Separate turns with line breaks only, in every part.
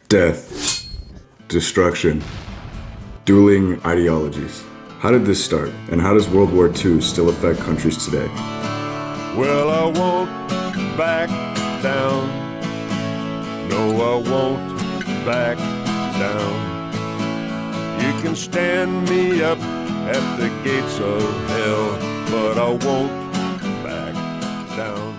Death, destruction, dueling ideologies. How did this start, and how does World War II still affect countries today?
Well, I won't back down. No, I won't back down. You can stand me up at the gates of hell, but I won't back down.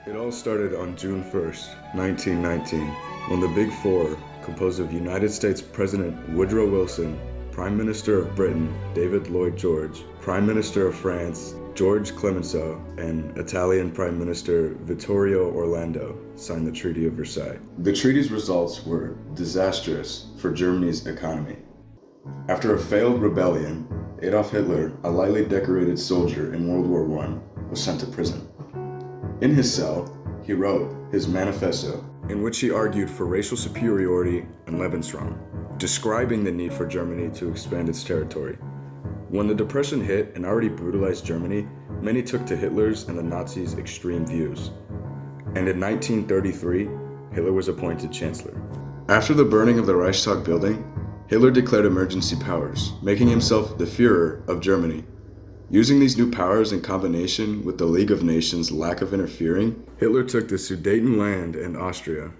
It all started on June 1st, 1919, when the Big Four, composed of United States President Woodrow Wilson, Prime Minister of Britain David Lloyd George, Prime Minister of France George Clemenceau, and Italian Prime Minister Vittorio Orlando signed the Treaty of Versailles. The treaty's results were disastrous for Germany's economy. After a failed rebellion, Adolf Hitler, a lightly decorated soldier in World War I, was sent to prison. In his cell, he wrote his manifesto, in which he argued for racial superiority and Lebensraum, describing the need for Germany to expand its territory. When the Depression hit and already brutalized Germany, many took to Hitler's and the Nazis' extreme views. And in 1933, Hitler was appointed chancellor. After the burning of the Reichstag building, Hitler declared emergency powers, making himself the Führer of Germany. Using these new powers in combination with the League of Nations' lack of interfering, Hitler took the Sudetenland and Austria.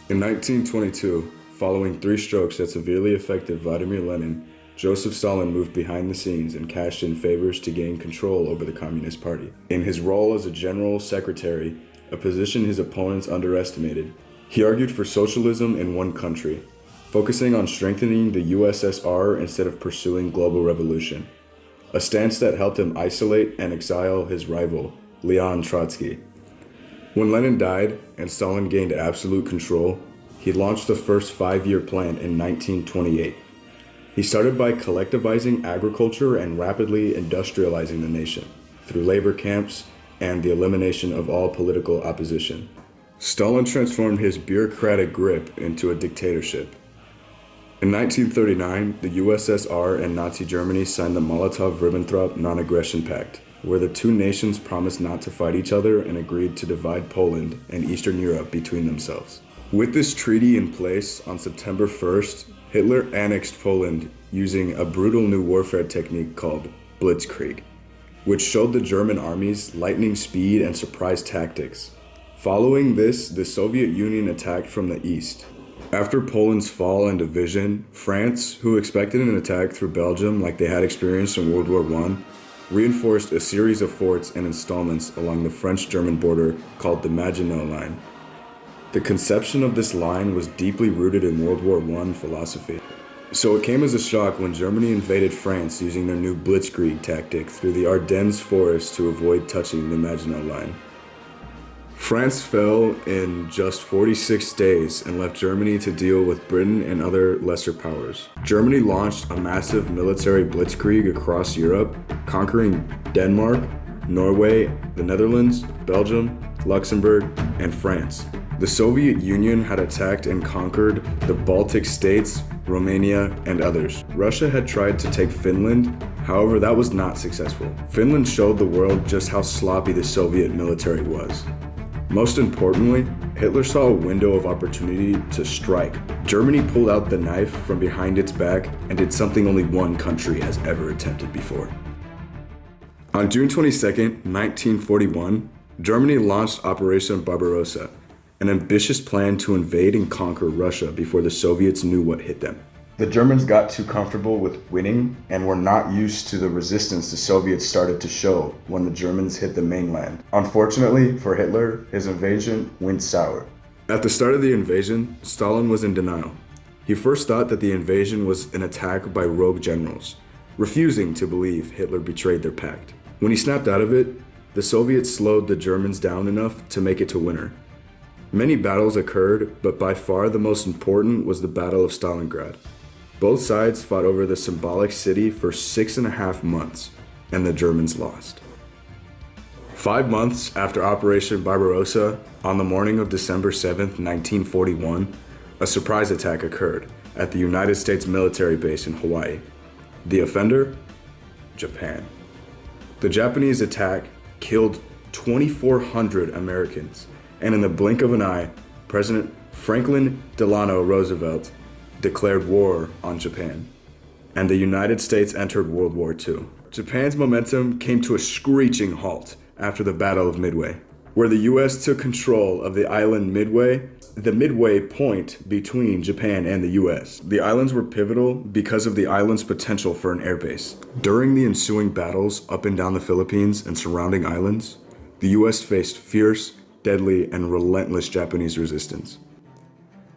In 1922, following 3 strokes that severely affected Vladimir Lenin, Joseph Stalin moved behind the scenes and cashed in favors to gain control over the Communist Party. In his role as a general secretary, a position his opponents underestimated, he argued for socialism in one country, focusing on strengthening the USSR instead of pursuing global revolution, a stance that helped him isolate and exile his rival, Leon Trotsky. When Lenin died and Stalin gained absolute control, he launched the first 5-year plan in 1928. He started by collectivizing agriculture and rapidly industrializing the nation through labor camps and the elimination of all political opposition. Stalin transformed his bureaucratic grip into a dictatorship. In 1939, the USSR and Nazi Germany signed the Molotov-Ribbentrop Non-Aggression Pact, where the two nations promised not to fight each other and agreed to divide Poland and Eastern Europe between themselves. With this treaty in place, on September 1st, Hitler annexed Poland using a brutal new warfare technique called Blitzkrieg, which showed the German armies lightning speed and surprise tactics. Following this, the Soviet Union attacked from the east. After Poland's fall and division, France, who expected an attack through Belgium like they had experienced in World War I, reinforced a series of forts and installments along the French-German border called the Maginot Line. The conception of this line was deeply rooted in World War I philosophy. So it came as a shock when Germany invaded France using their new Blitzkrieg tactic through the Ardennes forest to avoid touching the Maginot Line. France fell in just 46 days and left Germany to deal with Britain and other lesser powers. Germany launched a massive military blitzkrieg across Europe, conquering Denmark, Norway, the Netherlands, Belgium, Luxembourg, and France. The Soviet Union had attacked and conquered the Baltic states, Romania, and others. Russia had tried to take Finland, however that was not successful. Finland showed the world just how sloppy the Soviet military was. Most importantly, Hitler saw a window of opportunity to strike. Germany pulled out the knife from behind its back and did something only one country has ever attempted before. On June 22, 1941, Germany launched Operation Barbarossa, an ambitious plan to invade and conquer Russia before the Soviets knew what hit them. The Germans got too comfortable with winning and were not used to the resistance the Soviets started to show when the Germans hit the mainland. Unfortunately for Hitler, his invasion went sour. At the start of the invasion, Stalin was in denial. He first thought that the invasion was an attack by rogue generals, refusing to believe Hitler betrayed their pact. When he snapped out of it, the Soviets slowed the Germans down enough to make it to winter. Many battles occurred, but by far the most important was the Battle of Stalingrad. Both sides fought over the symbolic city for 6.5 months, and the Germans lost. 5 months after Operation Barbarossa, on the morning of December 7, 1941, a surprise attack occurred at the United States military base in Hawaii. The offender? Japan. The Japanese attack killed 2,400 Americans, and in the blink of an eye, President Franklin Delano Roosevelt declared war on Japan, and the United States entered World War II. Japan's momentum came to a screeching halt after the Battle of Midway, where the US took control of the island Midway, the midway point between Japan and the US. The islands were pivotal because of the island's potential for an airbase. During the ensuing battles up and down the Philippines and surrounding islands, the US faced fierce, deadly, and relentless Japanese resistance.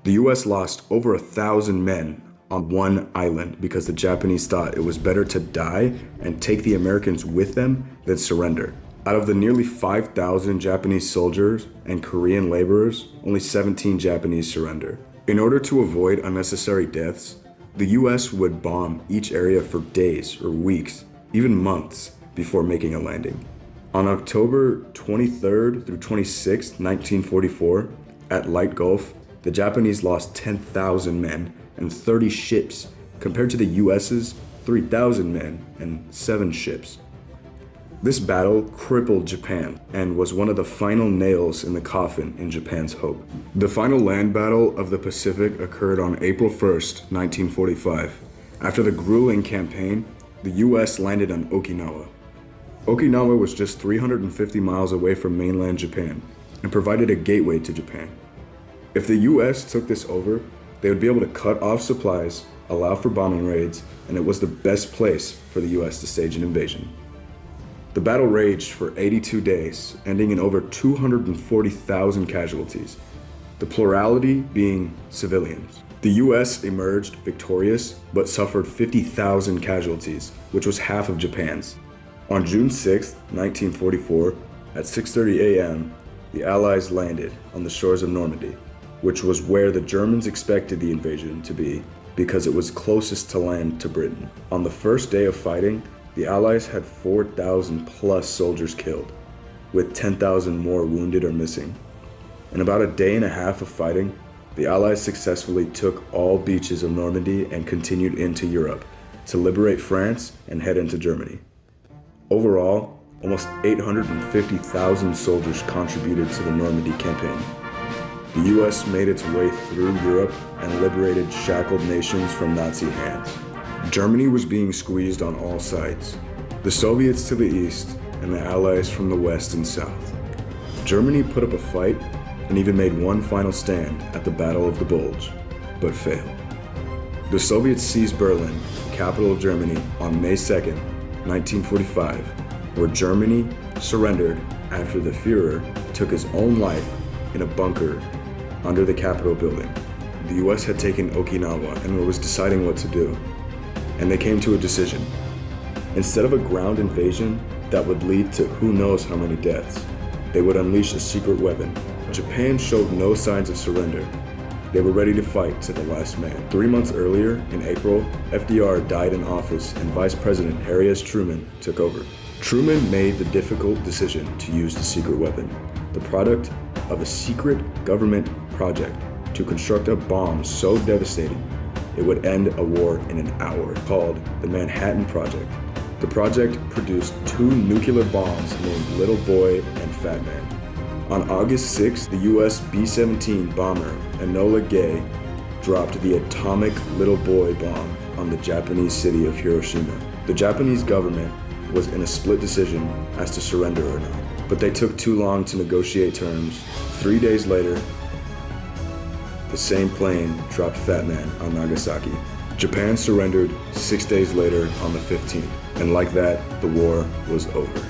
The US lost over 1,000 men on one island because the Japanese thought it was better to die and take the Americans with them than surrender. Out of the nearly 5,000 Japanese soldiers and Korean laborers, only 17 Japanese surrender. In order to avoid unnecessary deaths, the US would bomb each area for days or weeks, even months, before making a landing. On October 23rd through 26th, 1944, at Light Gulf, the Japanese lost 10,000 men and 30 ships, compared to the US's 3,000 men and 7 ships. This battle crippled Japan and was one of the final nails in the coffin in Japan's hope. The final land battle of the Pacific occurred on April 1st, 1945. After the grueling campaign, the US landed on Okinawa. Okinawa was just 350 miles away from mainland Japan and provided a gateway to Japan. If the US took this over, they would be able to cut off supplies, allow for bombing raids, and it was the best place for the US to stage an invasion. The battle raged for 82 days, ending in over 240,000 casualties, the plurality being civilians. The US emerged victorious, but suffered 50,000 casualties, which was half of Japan's. On June 6, 1944, at 6:30 a.m., the Allies landed on the shores of Normandy, which was where the Germans expected the invasion to be because it was closest to land to Britain. On the first day of fighting, the Allies had 4,000 plus soldiers killed, with 10,000 more wounded or missing. In about a day and a half of fighting, the Allies successfully took all beaches of Normandy and continued into Europe to liberate France and head into Germany. Overall, almost 850,000 soldiers contributed to the Normandy campaign. The US made its way through Europe and liberated shackled nations from Nazi hands. Germany was being squeezed on all sides, the Soviets to the east and the Allies from the west and south. Germany put up a fight and even made one final stand at the Battle of the Bulge, but failed. The Soviets seized Berlin, capital of Germany, on May 2nd, 1945, where Germany surrendered after the Führer took his own life in a bunker under the Capitol building. The US had taken Okinawa and was deciding what to do, and they came to a decision. Instead of a ground invasion that would lead to who knows how many deaths, they would unleash a secret weapon. Japan showed no signs of surrender. They were ready to fight to the last man. 3 months earlier, in April, FDR died in office and Vice President Harry S. Truman took over. Truman made the difficult decision to use the secret weapon, the product of a secret government project to construct a bomb so devastating it would end a war in an hour, called the Manhattan Project. The project produced 2 nuclear bombs named Little Boy and Fat Man. On August 6, the US B-17 bomber Enola Gay dropped the atomic Little Boy bomb on the Japanese city of Hiroshima. The Japanese government was in a split decision as to surrender or not, but they took too long to negotiate terms. 3 days later, the same plane dropped Fat Man on Nagasaki. Japan surrendered 6 days later on the 15th, and like that, the war was over.